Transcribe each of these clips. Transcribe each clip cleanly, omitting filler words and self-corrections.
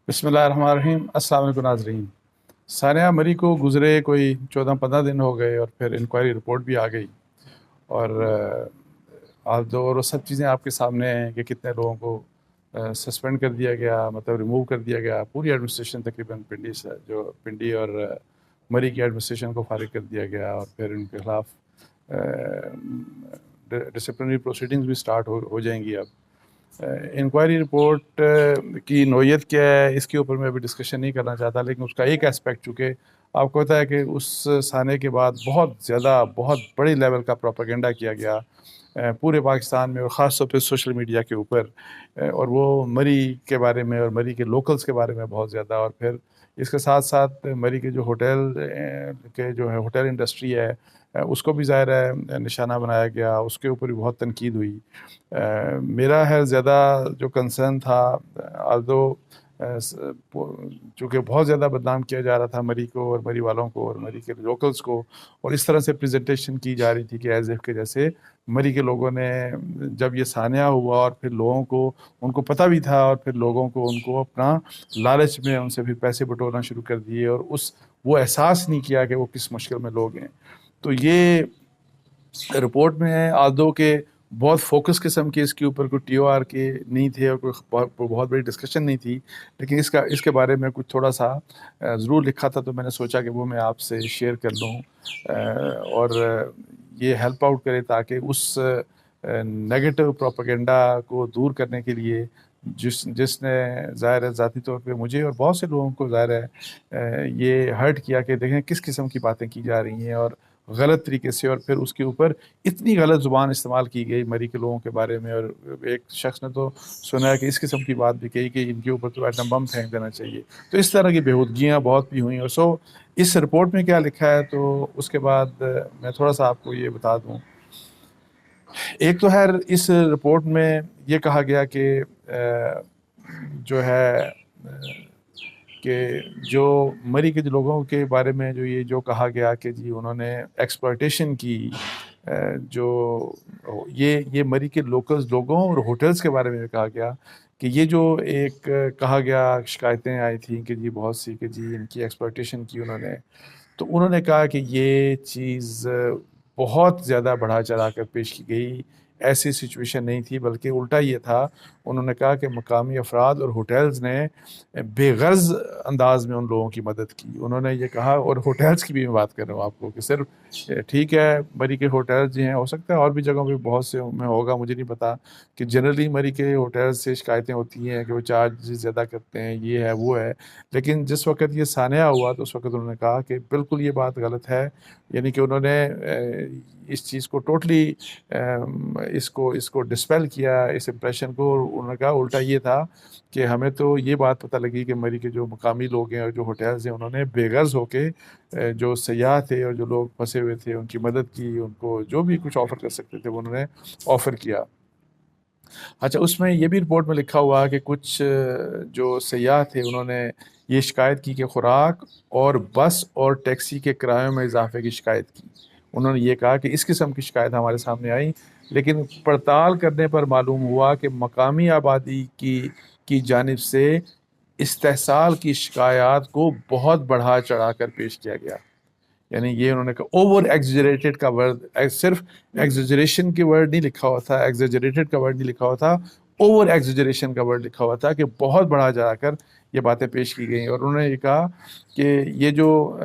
بسم اللہ الرحمن الرحیم۔ السلام علیکم ناظرین۔ ثانیہ مری کو گزرے کوئی 14-15 دن ہو گئے اور پھر انکوائری رپورٹ بھی آ گئی، اور وہ سب چیزیں آپ کے سامنے ہیں کہ کتنے لوگوں کو سسپینڈ کر دیا گیا، مطلب ریموو کر دیا گیا۔ پوری ایڈمنسٹریشن تقریباً پنڈی سے، جو پنڈی اور مری کی ایڈمنسٹریشن کو فارغ کر دیا گیا، اور پھر ان کے خلاف ڈسپلنری پروسیڈنگز بھی سٹارٹ ہو جائیں گی۔ اب انکوائری رپورٹ کی نوعیت کیا ہے اس کے اوپر میں ابھی ڈسکشن نہیں کرنا چاہتا، لیکن اس کا ایک اسپیکٹ چونکہ آپ کو پتہ ہے کہ اس سانے کے بعد بہت بڑے لیول کا پروپیگنڈا کیا گیا پورے پاکستان میں، اور خاص طور پہ سوشل میڈیا کے اوپر، اور وہ مری کے بارے میں اور مری کے لوکلز کے بارے میں بہت زیادہ، اور پھر اس کے ساتھ ساتھ مری کے جو ہوٹل انڈسٹری ہے اس کو بھی ظاہر ہے نشانہ بنایا گیا، اس کے اوپر بھی بہت تنقید ہوئی۔ میرا ہے زیادہ جو کنسرن تھا، آلدو چونکہ بہت زیادہ بدنام کیا جا رہا تھا مری کو اور مری والوں کو اور مری کے لوکلز کو، اور اس طرح سے پریزنٹیشن کی جا رہی تھی کہ ایز ایف کے جیسے مری کے لوگوں نے جب یہ سانحہ ہوا اور پھر لوگوں کو ان کو پتہ بھی تھا، اور پھر لوگوں کو ان کو اپنا لالچ میں ان سے پھر پیسے بٹورنا شروع کر دیے، اور وہ احساس نہیں کیا کہ وہ کس مشکل میں لوگ ہیں۔ تو یہ رپورٹ میں ہے، آلدو کے بہت فوکس قسم کے اس کے اوپر کوئی ٹی او آر کے نہیں تھے اور کوئی بہت بڑی ڈسکشن نہیں تھی، لیکن اس کے بارے میں کچھ تھوڑا سا ضرور لکھا تھا، تو میں نے سوچا کہ وہ میں آپ سے شیئر کر لوں اور یہ ہیلپ آؤٹ کرے، تاکہ اس نیگیٹو پروپیگنڈا کو دور کرنے کے لیے جس نے ظاہر ہے ذاتی طور پہ مجھے اور بہت سے لوگوں کو ظاہر ہے یہ ہرٹ کیا کہ دیکھیں کس قسم کی باتیں کی جا رہی ہیں اور غلط طریقے سے، اور پھر اس کے اوپر اتنی غلط زبان استعمال کی گئی مری کے لوگوں کے بارے میں، اور ایک شخص نے تو سنا ہے کہ اس قسم کی بات بھی کہی کہ ان کے اوپر تو ایٹم بم پھینک دینا چاہیے۔ تو اس طرح کی بےہودگیاں بہت بھی ہوئیں، اور اس رپورٹ میں کیا لکھا ہے تو اس کے بعد میں تھوڑا سا آپ کو یہ بتا دوں۔ ایک تو ہے اس رپورٹ میں یہ کہا گیا کہ جو ہے کہ جو مری کے لوگوں کے بارے میں جو کہا گیا کہ جی انہوں نے ایکسپلائٹیشن کی، جو یہ مری کے لوگوں اور ہوٹلز کے بارے میں کہا گیا کہ یہ جو ایک کہا گیا شکایتیں آئی تھیں کہ جی بہت سی کہ جی ان کی ایکسپلائٹیشن کی انہوں نے کہا کہ یہ چیز بہت زیادہ بڑھا چڑھا کر پیش کی گئی، ایسی سچویشن نہیں تھی، بلکہ الٹا یہ تھا۔ انہوں نے کہا کہ مقامی افراد اور ہوٹلز نے بے غرض انداز میں ان لوگوں کی مدد کی۔ انہوں نے یہ کہا، اور ہوٹلز کی بھی میں بات کر رہا ہوں آپ کو، کہ صرف ٹھیک ہے مری کے ہوٹلز جو ہیں، ہو سکتا ہے اور بھی جگہوں پہ بہت سے میں ہوگا، مجھے نہیں پتا، کہ جنرلی مری کے ہوٹلز سے شکایتیں ہوتی ہیں کہ وہ چارج زیادہ کرتے ہیں، یہ ہے وہ ہے، لیکن جس وقت یہ سانحہ ہوا تو اس وقت انہوں نے کہا کہ بالکل یہ بات غلط ہے، یعنی کہ انہوں نے اس چیز کو ٹوٹلی اس کو ڈسپیل کیا، اس امپریشن کو، اور انہوں نے کہا الٹا یہ تھا کہ ہمیں تو یہ بات پتہ لگی کہ مری کے جو مقامی لوگ ہیں اور جو ہوٹلز ہیں، انہوں نے بے غرض ہو کے جو سیاح تھے اور جو لوگ پھنسے ہوئے تھے ان کی مدد کی، ان کو جو بھی کچھ آفر کر سکتے تھے وہ انہوں نے آفر کیا۔ اچھا، اس میں یہ بھی رپورٹ میں لکھا ہوا کہ کچھ جو سیاح تھے انہوں نے یہ شکایت کی کہ خوراک اور بس اور ٹیکسی کے کرایوں میں اضافے کی شکایت کی۔ انہوں نے یہ کہا کہ اس قسم کی شکایت ہمارے سامنے آئی، لیکن پڑتال کرنے پر معلوم ہوا کہ مقامی آبادی کی جانب سے استحصال کی شکایات کو بہت بڑھا چڑھا کر پیش کیا گیا۔ یعنی یہ انہوں نے کہا اوور ایگزیجریٹڈ کا ورڈ، صرف ایگزیجریشن کے ورڈ نہیں لکھا ہوا تھا، ایگزیجریٹڈ کا ورڈ نہیں لکھا ہوا تھا، اوور ایگزیجریشن کا ورڈ لکھا ہوا تھا کہ بہت بڑھا جا کر یہ باتیں پیش کی گئیں۔ اور انہوں نے یہ کہا کہ یہ جو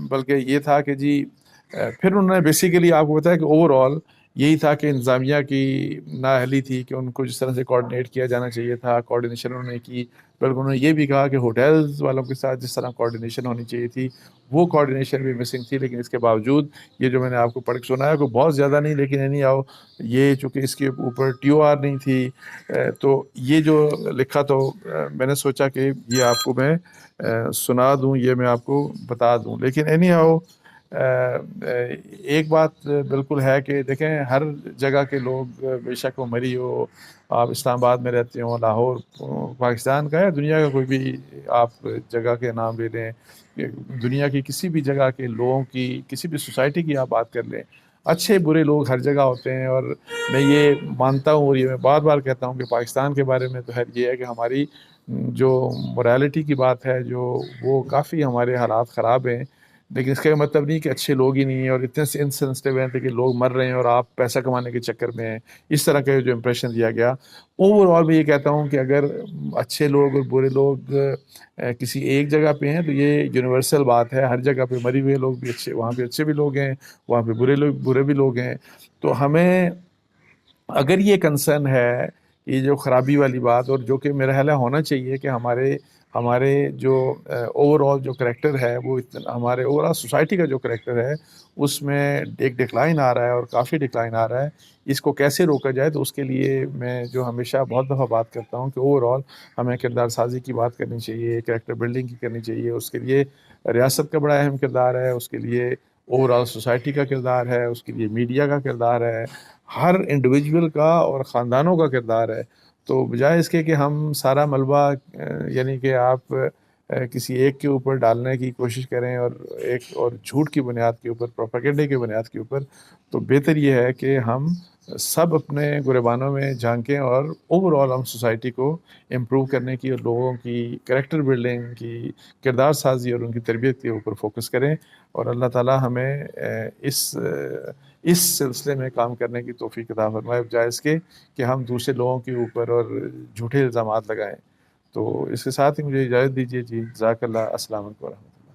بلکہ یہ تھا کہ جی پھر انہوں نے بیسیکلی آپ کو بتایا کہ اوور آل یہی تھا کہ انتظامیہ کی نااہلی تھی کہ ان کو جس طرح سے کوآرڈینیٹ کیا جانا چاہیے تھا، کوآرڈینیشن انہوں نے کی، بلکہ انہوں نے یہ بھی کہا کہ ہوٹلز والوں کے ساتھ جس طرح کوآرڈینیشن ہونی چاہیے تھی وہ کوآرڈینیشن بھی مسنگ تھی۔ لیکن اس کے باوجود یہ جو میں نے آپ کو پڑھ کے سنایا، کوئی بہت زیادہ نہیں، لیکن نہیں آؤ یہ چونکہ اس کے اوپر ٹی او آر نہیں تھی، تو یہ جو لکھا تو میں نے سوچا کہ یہ آپ کو میں سنا دوں، یہ میں آپ کو بتا دوں۔ لیکن اینی ہاؤ ایک بات بالکل ہے کہ دیکھیں ہر جگہ کے لوگ، بے شک وہ مری ہو، آپ اسلام آباد میں رہتے ہوں، لاہور پاکستان کا ہے، دنیا کا کوئی بھی آپ جگہ کے نام لے لیں، دنیا کی کسی بھی جگہ کے لوگوں کی، کسی بھی سوسائٹی کی آپ بات کر لیں، اچھے برے لوگ ہر جگہ ہوتے ہیں۔ اور میں یہ مانتا ہوں اور یہ میں بار بار کہتا ہوں کہ پاکستان کے بارے میں تو خیر یہ ہے کہ ہماری جو morality کی بات ہے جو وہ کافی ہمارے حالات خراب ہیں، لیکن اس کا یہ مطلب نہیں کہ اچھے لوگ ہی نہیں ہیں اور اتنے سے انسنسٹیو ہیں کہ لوگ مر رہے ہیں اور آپ پیسہ کمانے کے چکر میں ہیں، اس طرح کا جو امپریشن دیا گیا۔ اوور آل میں یہ کہتا ہوں کہ اگر اچھے لوگ اور برے لوگ کسی ایک جگہ پہ ہیں تو یہ یونیورسل بات ہے، ہر جگہ پہ مرے ہوئے لوگ بھی اچھے، وہاں پہ اچھے بھی لوگ ہیں، وہاں پہ برے بھی لوگ ہیں۔ تو ہمیں اگر یہ کنسرن ہے، یہ جو خرابی والی بات، اور جو کہ میرا خیال ہے ہونا چاہیے کہ ہمارے جو اوور آل جو کریکٹر ہے وہ ہمارے اوور آل سوسائٹی کا جو کریکٹر ہے اس میں ایک ڈکلائن آ رہا ہے اور کافی ڈکلائن آ رہا ہے، اس کو کیسے روکا جائے؟ تو اس کے لیے میں جو ہمیشہ بہت دفعہ بات کرتا ہوں کہ اوور آل ہمیں کردار سازی کی بات کرنی چاہیے، کریکٹر بلڈنگ کی کرنی چاہیے، اس کے لیے ریاست کا بڑا اہم کردار ہے، اس کے لیے اوور آل سوسائٹی کا کردار ہے، اس کے لیے میڈیا کا کردار ہے، ہر انڈیویجول کا اور خاندانوں کا کردار ہے۔ تو بجائے اس کے کہ ہم سارا ملبہ یعنی کہ آپ کسی ایک کے اوپر ڈالنے کی کوشش کریں اور ایک اور جھوٹ کی بنیاد کے اوپر، پروپیگنڈے کی بنیاد کے اوپر، تو بہتر یہ ہے کہ ہم سب اپنے گریبانوں میں جھانکیں اور اوور آل ہم سوسائٹی کو امپروو کرنے کی اور لوگوں کی کریکٹر بلڈنگ کی، کردار سازی اور ان کی تربیت کے اوپر فوکس کریں، اور اللہ تعالی ہمیں اس سلسلے میں کام کرنے کی توفیق عطا فرمائے، بجائے اس کے کہ ہم دوسرے لوگوں کے اوپر اور جھوٹے الزامات لگائیں۔ تو اس کے ساتھ ہی مجھے اجازت دیجیے جی، جزاک اللہ، السلام علیکم ورحمۃ اللہ۔